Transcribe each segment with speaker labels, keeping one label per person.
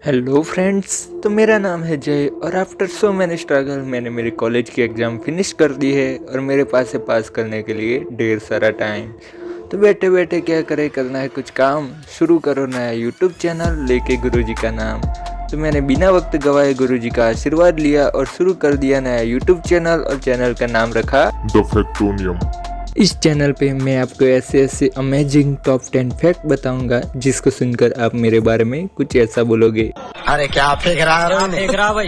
Speaker 1: Hello friends. तो मेरा नाम है जय और आफ्टर सो मैनी स्ट्रगल मैंने मेरी कॉलेज की एग्ज़ाम फिनिश कर दी है और मेरे पास है पास करने के लिए ढेर सारा टाइम। तो बैठे बैठे क्या करे, करना है कुछ काम, शुरू करो नया यूट्यूब चैनल लेके गुरुजी का नाम। तो मैंने बिना वक्त गवाए गुरुजी का आशीर्वाद लिया और शुरू कर दिया नया यूट्यूब चैनल और चैनल का नाम रखा
Speaker 2: द फैक्टोनियम।
Speaker 1: इस चैनल पे मैं आपको ऐसे ऐसे अमेजिंग टॉप 10 फैक्ट बताऊंगा जिसको सुनकर आप मेरे बारे में कुछ ऐसा बोलोगे,
Speaker 3: अरे क्या फेंक रहा भाई।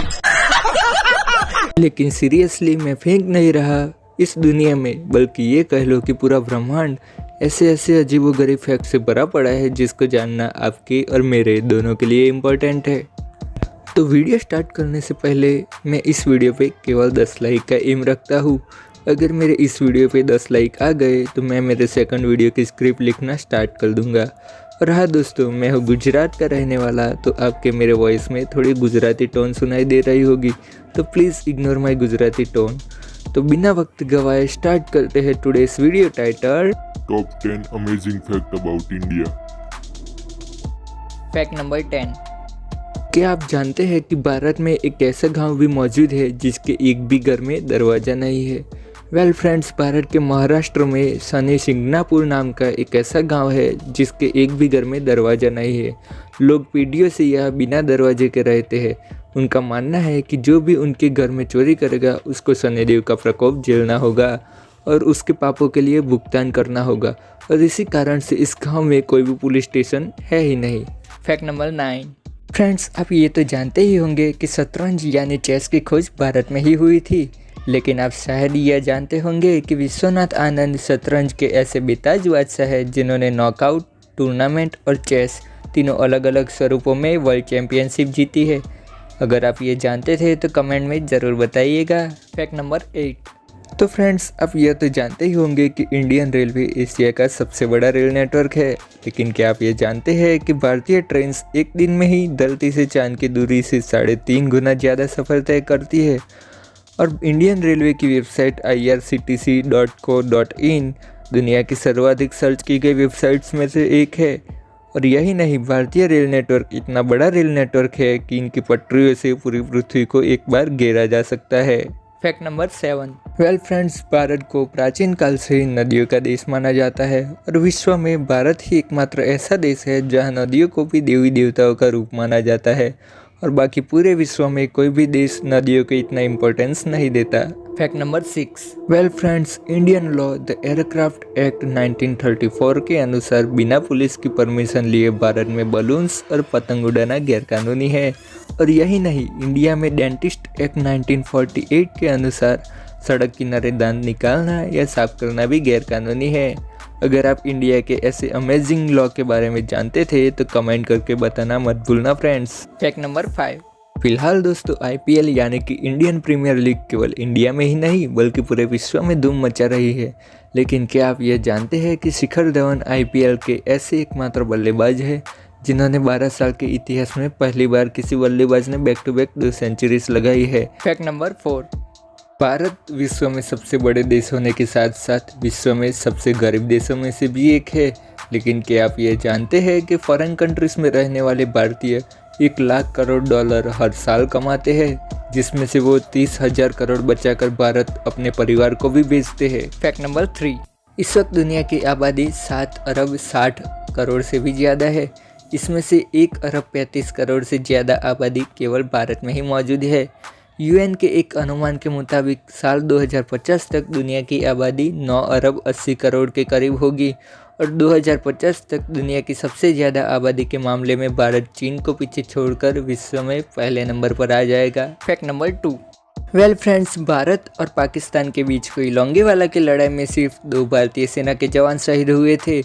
Speaker 1: लेकिन सीरियसली मैं फेंक नहीं रहा इस दुनिया में, बल्कि ये कह लो कि पूरा ब्रह्मांड ऐसे ऐसे अजीबोगरीब फैक्ट से भरा पड़ा है जिसको जानना आपके और मेरे दोनों के लिए इम्पोर्टेंट है। तो वीडियो स्टार्ट करने से पहले मैं इस वीडियो पे केवल 10 लाइक का एम रखता हूँ। अगर मेरे इस वीडियो पे 10 लाइक आ गए तो मैं मेरे सेकंड वीडियो की स्क्रिप्ट लिखना स्टार्ट कर दूंगा। और हाँ दोस्तों, मैं हूँ गुजरात का रहने वाला, तो आपके मेरे वॉइस में थोड़ी गुजराती टोन सुनाई दे रही होगी, तो please ignore my Gujarati tone. तो बिना वक्त गवाए स्टार्ट करते हैं today's video title
Speaker 2: top 10 amazing fact about India.
Speaker 1: Fact number 10। क्या आप जानते हैं कि भारत में एक ऐसा गांव भी मौजूद है जिसके एक भी घर में दरवाज़ा नहीं है? वेल फ्रेंड्स, भारत के महाराष्ट्र में शनि सिंगनापुर नाम का एक ऐसा गांव है जिसके एक भी घर में दरवाज़ा नहीं है। लोग पीढ़ियों से यह बिना दरवाजे के रहते हैं। उनका मानना है कि जो भी उनके घर में चोरी करेगा उसको शनिदेव का प्रकोप झेलना होगा और उसके पापों के लिए भुगतान करना होगा, और इसी कारण से इस गाँव में कोई भी पुलिस स्टेशन है ही नहीं। Fact number 9। फ्रेंड्स, आप ये तो जानते ही होंगे कि शतरंज यानी चेस की खोज भारत में ही हुई थी, लेकिन आप शायद यह जानते होंगे कि विश्वनाथ आनंद शतरंज के ऐसे बेताज बादशाह हैं जिन्होंने नॉकआउट, टूर्नामेंट और चेस तीनों अलग अलग स्वरूपों में वर्ल्ड चैंपियनशिप जीती है। अगर आप ये जानते थे तो कमेंट में ज़रूर बताइएगा। Fact number 8। तो फ्रेंड्स, आप यह तो जानते ही होंगे कि इंडियन रेलवे एशिया का सबसे बड़ा रेल नेटवर्क है, लेकिन क्या आप ये जानते हैं कि भारतीय ट्रेन एक दिन में ही धरती से चांद की दूरी से 3.5 गुना ज़्यादा सफ़र तय करती है? और इंडियन रेलवे की वेबसाइट irctc.co.in दुनिया की सर्वाधिक सर्च की गई वेबसाइट्स में से एक है। और यही नहीं, भारतीय रेल नेटवर्क इतना बड़ा रेल नेटवर्क है कि इनकी पटरियों से पूरी पृथ्वी को एक बार घेरा जा सकता है। Fact number 7। Well friends, Bharat को प्राचीन काल से ही नदियों का देश माना जाता है और विश्व में भारत ही एकमात्र ऐसा देश है जहां नदियों को भी देवी देवताओं का रूप माना जाता है, और बाकी पूरे विश्व में कोई भी देश नदियों को इतना इम्पोर्टेंस नहीं देता। Fact number 6। Well friends, Indian law the aircraft act 1934 के अनुसार बिना पुलिस की परमिशन लिए भारत में बलून्स और पतंग उड़ाना गैरकानूनी है। और यही नहीं, इंडिया में डेंटिस्ट एक्ट 1948 के अनुसार सड़क किनारे दांत निकालना या साफ करना भी गैरकानूनी है। अगर आप इंडिया के ऐसे अमेजिंग लॉ के बारे में जानते थे तो कमेंट करके बताना मत भूलना फ्रेंड्स। Fact number 5। फिलहाल दोस्तों, आईपीएल यानी कि इंडियन प्रीमियर लीग केवल इंडिया में ही नहीं बल्कि पूरे विश्व में धूम मचा रही है। लेकिन क्या आप ये जानते हैं कि शिखर धवन आईपीएल के ऐसे एकमात्र बल्लेबाज हैं जिन्होंने 12 साल के इतिहास में पहली बार किसी बल्लेबाज ने बैक टू बैक 2 सेंचुरीज लगाई है। Fact number 4। भारत विश्व में सबसे बड़े देश होने के साथ साथ विश्व में सबसे गरीब देशों में से भी एक है। लेकिन क्या आप ये जानते हैं कि फॉरेन कंट्रीज में रहने वाले भारतीय 1 लाख करोड़ डॉलर हर साल कमाते हैं, जिसमें से वो 30,000 करोड़ बचाकर भारत अपने परिवार को भी भेजते हैं। Fact number 3। इस वक्त दुनिया की आबादी 7 अरब 60 करोड़ से भी ज़्यादा है। इसमें से 1 अरब 35 करोड़ से ज़्यादा आबादी केवल भारत में ही मौजूद है। यूएन के एक अनुमान के मुताबिक साल 2050 तक दुनिया की आबादी 9 अरब 80 करोड़ के करीब होगी, और 2050 तक दुनिया की सबसे ज़्यादा आबादी के मामले में भारत चीन को पीछे छोड़कर विश्व में पहले नंबर पर आ जाएगा। Fact number 2। Well friends, Bharat और पाकिस्तान के बीच हुई लोंगेवाला की लड़ाई में सिर्फ 2 भारतीय सेना के जवान शहीद हुए थे।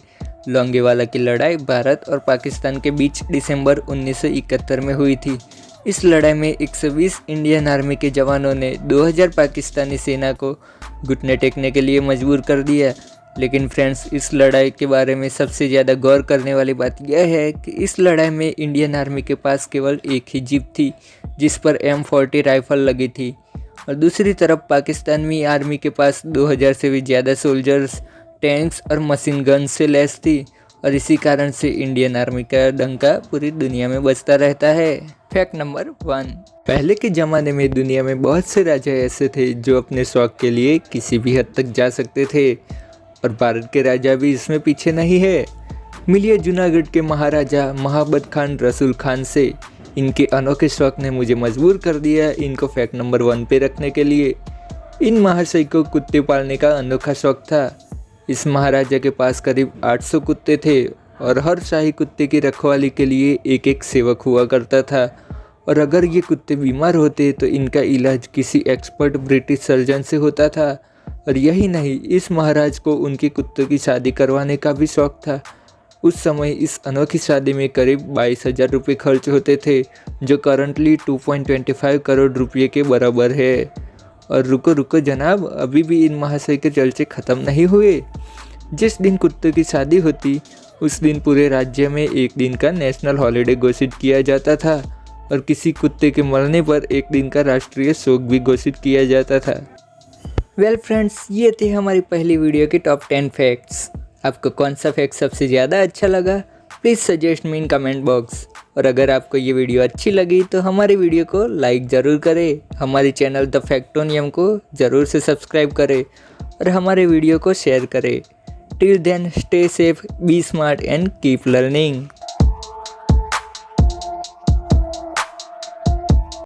Speaker 1: लोंगेवाला की लड़ाई भारत और पाकिस्तान के बीच दिसंबर 1971 में हुई थी। इस लड़ाई में 120 इंडियन आर्मी के जवानों ने 2000 पाकिस्तानी सेना को घुटने टेकने के लिए मजबूर कर दिया। लेकिन फ्रेंड्स, इस लड़ाई के बारे में सबसे ज़्यादा गौर करने वाली बात यह है कि इस लड़ाई में इंडियन आर्मी के पास केवल एक ही जीप थी जिस पर M40 राइफल लगी थी, और दूसरी तरफ पाकिस्तानी आर्मी के पास 2000 से भी ज़्यादा सोल्जर्स, टैंक्स और मशीन गन से लैस थी। और इसी कारण से इंडियन आर्मी का डंका पूरी दुनिया में बजता रहता है। फैक्ट नंबर 1, पहले के ज़माने में दुनिया में बहुत से राजा ऐसे थे जो अपने शौक के लिए किसी भी हद तक जा सकते थे, और भारत के राजा भी इसमें पीछे नहीं है। मिलिए जूनागढ़ के महाराजा महाबत खान रसूल खान से। इनके अनोखे शौक ने मुझे मजबूर कर दिया इनको फैक्ट नंबर 1 पे रखने के लिए। इन महाशय को कुत्ते पालने का अनोखा शौक था। इस महाराजा के पास करीब 800 कुत्ते थे और हर शाही कुत्ते की रखवाली के लिए एक एक सेवक हुआ करता था, और अगर ये कुत्ते बीमार होते तो इनका इलाज किसी एक्सपर्ट ब्रिटिश सर्जन से होता था। और यही नहीं, इस महाराज को उनके कुत्तों की शादी करवाने का भी शौक था। उस समय इस अनोखी शादी में करीब 22,000 रुपये खर्च होते थे, जो करंटली 2.25 करोड़ रुपये के बराबर है। और रुको रुको जनाब, अभी भी इन महाशय के चर्चे ख़त्म नहीं हुए। जिस दिन कुत्तों की शादी होती उस दिन पूरे राज्य में एक दिन का नेशनल हॉलिडे घोषित किया जाता था, और किसी कुत्ते के मरने पर एक दिन का राष्ट्रीय शोक भी घोषित किया जाता था। वेल फ्रेंड्स, ये थी हमारी पहली वीडियो की टॉप 10 फैक्ट्स। आपको कौन सा फैक्ट सबसे ज़्यादा अच्छा लगा, please suggest me in comment box. और अगर आपको ये वीडियो अच्छी लगी तो हमारी वीडियो को लाइक ज़रूर करें, हमारे चैनल द फैक्टोनियम को ज़रूर से सब्सक्राइब करें और हमारे वीडियो को शेयर करें। Till then, stay safe, be smart and keep learning.